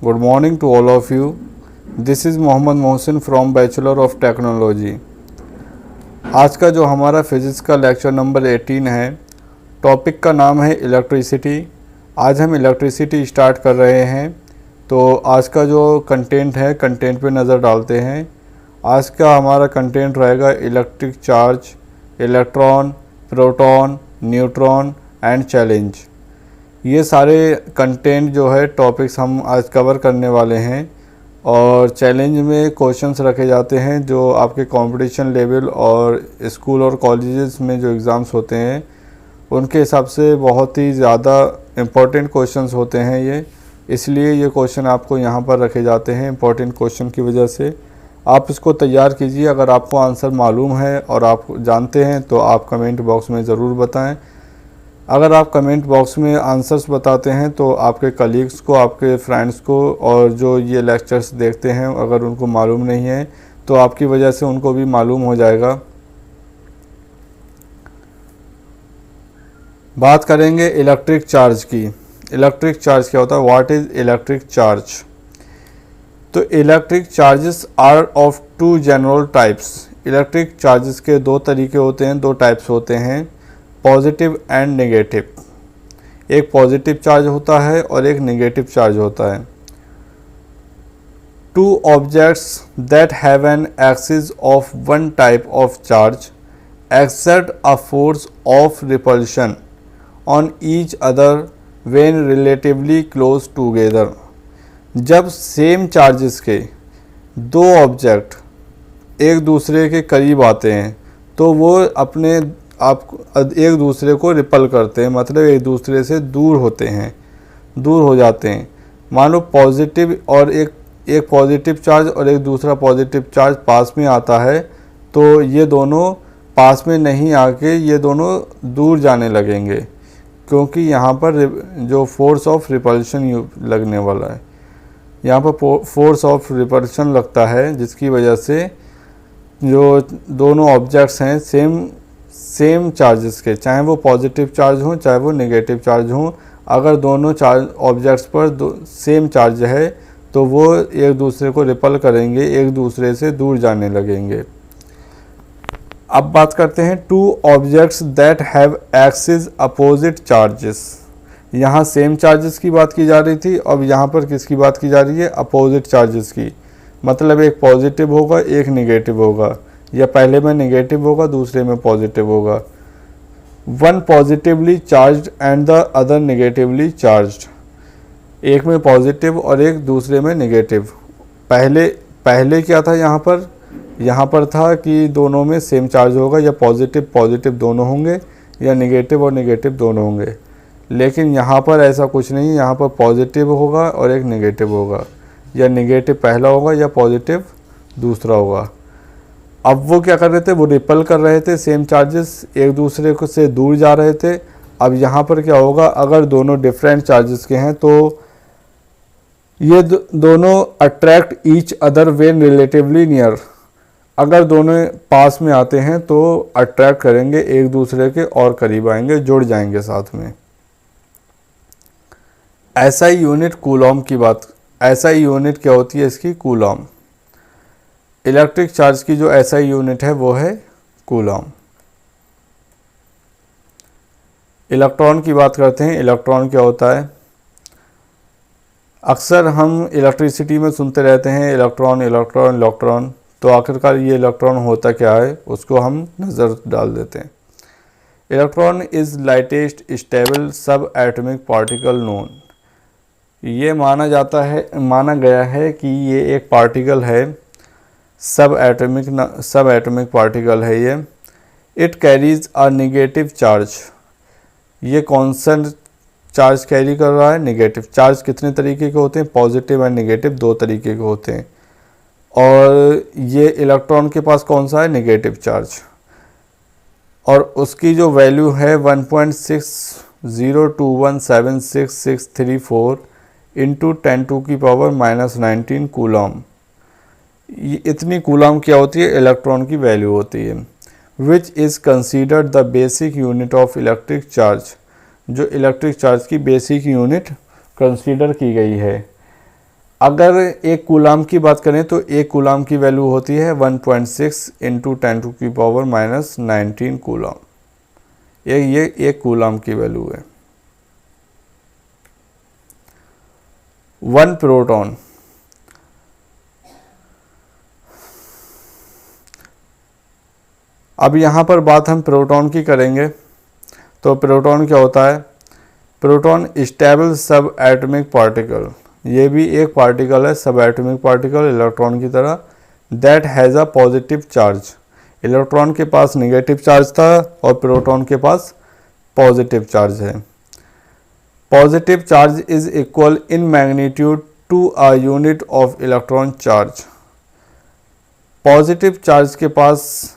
Good morning to all of you. This is Mohammad Mohsin from bachelor of technology. आज का जो हमारा फिज़िक्स का लेक्चर नंबर 18 है, टॉपिक का नाम है इलेक्ट्रिसिटी। आज हम इलेक्ट्रिसिटी स्टार्ट कर रहे हैं। तो आज का जो कंटेंट है, कंटेंट पे नज़र डालते हैं। आज का हमारा कंटेंट रहेगा electric charge, electron, proton, neutron and challenge. ये सारे कंटेंट जो है टॉपिक्स हम आज कवर करने वाले हैं। और चैलेंज में क्वेश्चंस रखे जाते हैं जो आपके कंपटीशन लेवल और स्कूल और कॉलेजेस में जो एग्ज़ाम्स होते हैं उनके हिसाब से बहुत ही ज़्यादा इम्पोर्टेंट क्वेश्चंस होते हैं ये, इसलिए ये क्वेश्चन आपको यहाँ पर रखे जाते हैं इम्पोर्टेंट क्वेश्चन की वजह से। आप इसको तैयार कीजिए। अगर आपको आंसर मालूम है और आप जानते हैं तो आप कमेंट बॉक्स में ज़रूर बताएं। अगर आप कमेंट बॉक्स में आंसर्स बताते हैं तो आपके कलीग्स को, आपके फ्रेंड्स को और जो ये लेक्चर्स देखते हैं अगर उनको मालूम नहीं है तो आपकी वजह से उनको भी मालूम हो जाएगा। बात करेंगे इलेक्ट्रिक चार्ज की। इलेक्ट्रिक चार्ज क्या होता है? What is electric charge? तो electric charges are of two general types. Electric charges के दो तरीके होते हैं, दो टाइप्स होते हैं, पॉजिटिव एंड नेगेटिव। एक पॉजिटिव चार्ज होता है और एक नेगेटिव चार्ज होता है। Two objects that have an excess of one type of charge exert a force of repulsion on each other when relatively close together. जब सेम चार्जेस के दो ऑब्जेक्ट एक दूसरे के करीब आते हैं तो वो अपने आप एक दूसरे को रिपल करते हैं, मतलब एक दूसरे से दूर होते हैं, दूर हो जाते हैं। मान लो पॉजिटिव और एक पॉजिटिव चार्ज और एक दूसरा पॉजिटिव चार्ज पास में आता है तो ये दोनों पास में नहीं आके ये दोनों दूर जाने लगेंगे, क्योंकि यहाँ पर जो फोर्स ऑफ रिपल्शन लगने वाला है, यहाँ पर फोर्स ऑफ रिपल्शन लगता है, जिसकी वजह से जो दोनों ऑब्जेक्ट्स हैं सेम चार्जेस के, चाहे वो पॉजिटिव चार्ज हों चाहे वो नेगेटिव चार्ज हों, अगर दोनों चार्ज ऑब्जेक्ट्स पर सेम चार्ज है तो वो एक दूसरे को रिपल करेंगे, एक दूसरे से दूर जाने लगेंगे। अब बात करते हैं to objects that have axis opposite charges. यहाँ सेम चार्जेस की बात की जा रही थी, अब यहाँ पर किसकी बात की जा रही है? अपोजिट चार्जेस की। मतलब एक पॉजिटिव होगा एक नेगेटिव होगा, या पहले में नेगेटिव होगा दूसरे में पॉजिटिव होगा। One positively charged and the other negatively charged. एक में पॉजिटिव और एक दूसरे में नेगेटिव। पहले क्या था यहाँ पर था कि दोनों में सेम चार्ज होगा, या पॉजिटिव दोनों होंगे या नेगेटिव और नेगेटिव दोनों होंगे। लेकिन यहाँ पर ऐसा कुछ नहीं, यहाँ पर पॉजिटिव होगा और एक नेगेटिव होगा, या नेगेटिव पहला होगा या पॉजिटिव दूसरा होगा। अब वो क्या कर रहे थे? वो रिपल कर रहे थे, सेम चार्जेस एक दूसरे को से दूर जा रहे थे। अब यहाँ पर क्या होगा? अगर दोनों डिफरेंट चार्जेस के हैं तो ये दोनों attract each other when relatively near. अगर दोनों पास में आते हैं तो अट्रैक्ट करेंगे, एक दूसरे के और करीब आएंगे, जुड़ जाएंगे साथ में। एसआई यूनिट कूलॉम की बात। एसआई यूनिट क्या होती है इसकी? कूलॉम। इलेक्ट्रिक चार्ज की जो एसआई यूनिट है वो है कूलॉम। इलेक्ट्रॉन की बात करते हैं। इलेक्ट्रॉन क्या होता है? अक्सर हम इलेक्ट्रिसिटी में सुनते रहते हैं इलेक्ट्रॉन इलेक्ट्रॉन इलेक्ट्रॉन, तो आखिरकार ये इलेक्ट्रॉन होता क्या है उसको हम नज़र डाल देते हैं। इलेक्ट्रॉन इज़ लाइटेस्ट स्टेबल सब एटॉमिक पार्टिकल नोन। ये माना गया है कि ये एक पार्टिकल है, सब एटॉमिक पार्टिकल है ये। It carries a negative charge. ये कौन-सा चार्ज कैरी कर रहा है? Negative charge. कितने तरीके के होते हैं? पॉजिटिव एंड नेगेटिव दो तरीके के होते हैं। और ये इलेक्ट्रॉन के पास कौन सा है? Negative charge. और उसकी जो वैल्यू है 1.6021766634 इंटू 10⁻⁻⁻19 कूलॉम। ये इतनी कूलॉम क्या होती है? इलेक्ट्रॉन की वैल्यू होती है। Which is considered the basic unit of electric charge. जो इलेक्ट्रिक चार्ज की बेसिक यूनिट कंसीडर की गई है। अगर एक कूलाम की बात करें तो एक कूलाम की वैल्यू होती है 1.6 इंटू 10⁻⁻19 कूलाम। ये एक कूलाम की वैल्यू है। 1 प्रोटॉन, अब यहाँ पर बात हम प्रोटॉन की करेंगे। तो प्रोटॉन क्या होता है? प्रोटॉन स्टेबल सब एटॉमिक पार्टिकल, ये भी एक पार्टिकल है, सब एटॉमिक पार्टिकल इलेक्ट्रॉन की तरह, that has a positive charge. Electron के पास नेगेटिव चार्ज था और प्रोटॉन के पास पॉजिटिव चार्ज है। Positive charge is equal in magnitude to a unit of electron charge. Positive charge के पास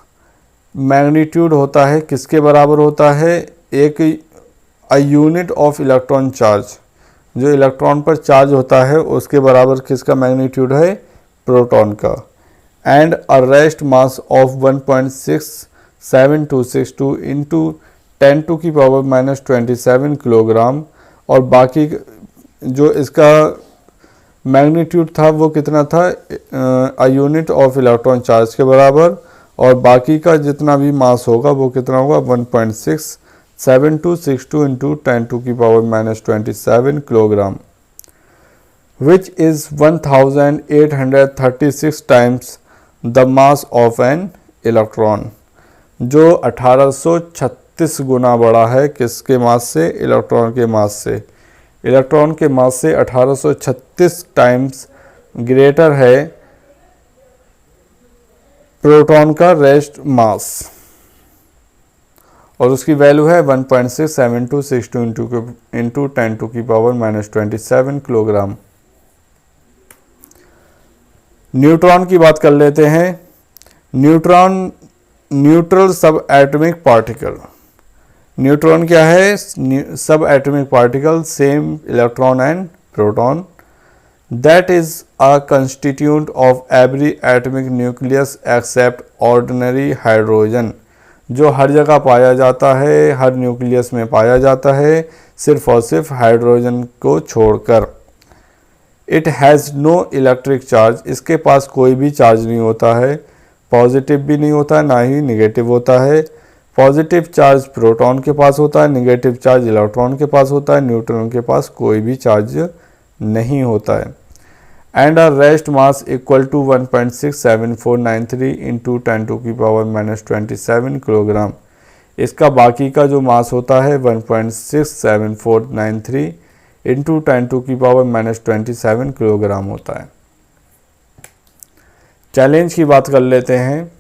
मैग्नीट्यूड होता है, किसके बराबर होता है? एक यूनिट ऑफ इलेक्ट्रॉन चार्ज, जो इलेक्ट्रॉन पर चार्ज होता है उसके बराबर किसका मैग्नीट्यूड है? प्रोटॉन का। And a rest mass of 1.67262 into 10⁻⁻27 kilogram, और बाकी जो इसका मैग्नीट्यूड था वो कितना था? अ यूनिट ऑफ इलेक्ट्रॉन चार्ज के बराबर, और बाकी का जितना भी मास होगा वो कितना होगा? 1.67262 into 10⁻⁻27 kilogram, which is 1836 times the mass of an electron, जो 1836 गुना बड़ा है किसके मास से? इलेक्ट्रॉन के मास से। इलेक्ट्रॉन के मास से 1836 टाइम्स ग्रेटर है प्रोटॉन का रेस्ट मास, और उसकी वैल्यू है 1.67262 इंटू 10⁻⁻27 किलोग्राम। न्यूट्रॉन की बात कर लेते हैं। Neutron neutral sub atomic particle. Neutron क्या है? Sub atomic particle, same electron and proton, that is a constituent of every atomic nucleus except ordinary hydrogen, जो हर जगह पाया जाता है, हर न्यूक्लियस में पाया जाता है, सिर्फ और सिर्फ हाइड्रोजन को छोड़कर। It has no electric charge, इसके पास कोई भी चार्ज नहीं होता है, पॉजिटिव भी नहीं होता है, ना ही निगेटिव होता है। पॉजिटिव चार्ज प्रोटॉन के पास होता है, निगेटिव चार्ज इलेक्ट्रॉन के पास होता है, न्यूट्रॉन के पास कोई भी चार्ज नहीं होता है। And a rest mass equal to 1.67493 into 10⁻⁻27 kilogram. इसका बाकी का जो मास होता है 1.67493 इंटू 10⁻⁻27 किलोग्राम होता है। चैलेंज की बात कर लेते हैं।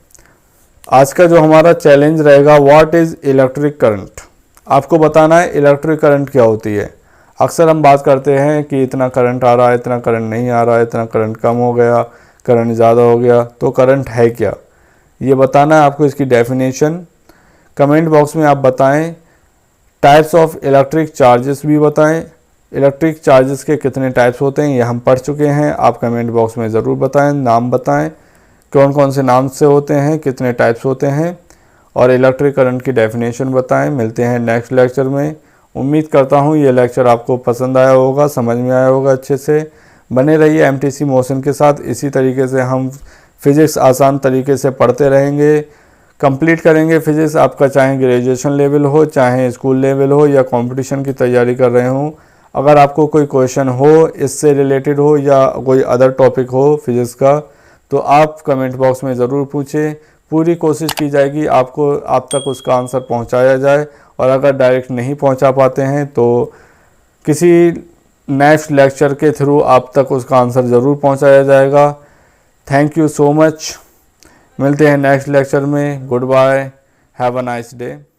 आज का जो हमारा चैलेंज रहेगा, व्हाट इज़ इलेक्ट्रिक करंट। आपको बताना है इलेक्ट्रिक करंट क्या होती है। अक्सर हम बात करते हैं कि इतना करंट आ रहा है, इतना करंट नहीं आ रहा है, इतना करंट कम हो गया, करंट ज़्यादा हो गया। तो करंट है क्या, ये बताना है आपको। इसकी डेफिनेशन कमेंट बॉक्स में आप बताएं। टाइप्स ऑफ इलेक्ट्रिक चार्जेस भी बताएं। इलेक्ट्रिक चार्जेस के कितने टाइप्स होते हैं ये हम पढ़ चुके हैं, आप कमेंट बॉक्स में ज़रूर बताएं। नाम बताएं, कौन कौन से नाम से होते हैं, कितने टाइप्स होते हैं, और इलेक्ट्रिक करंट की डेफिनेशन बताएं। मिलते हैं नेक्स्ट लेक्चर में। उम्मीद करता हूँ ये लेक्चर आपको पसंद आया होगा, समझ में आया होगा अच्छे से। बने रहिए एमटीसी मोशन के साथ। इसी तरीके से हम फिज़िक्स आसान तरीके से पढ़ते रहेंगे, कंप्लीट करेंगे फिज़िक्स। आपका चाहे ग्रेजुएशन लेवल हो, चाहे स्कूल लेवल हो, या कंपटीशन की तैयारी कर रहे हों, अगर आपको कोई क्वेश्चन हो, इससे रिलेटेड हो या कोई अदर टॉपिक हो फिज़िक्स का, तो आप कमेंट बॉक्स में ज़रूर पूछें। पूरी कोशिश की जाएगी आपको आप तक उसका आंसर पहुंचाया जाए, और अगर डायरेक्ट नहीं पहुंचा पाते हैं तो किसी नेक्स्ट लेक्चर के थ्रू आप तक उसका आंसर ज़रूर पहुंचाया जाएगा। Thank you so much. मिलते हैं नेक्स्ट लेक्चर में। Good bye, have a nice day.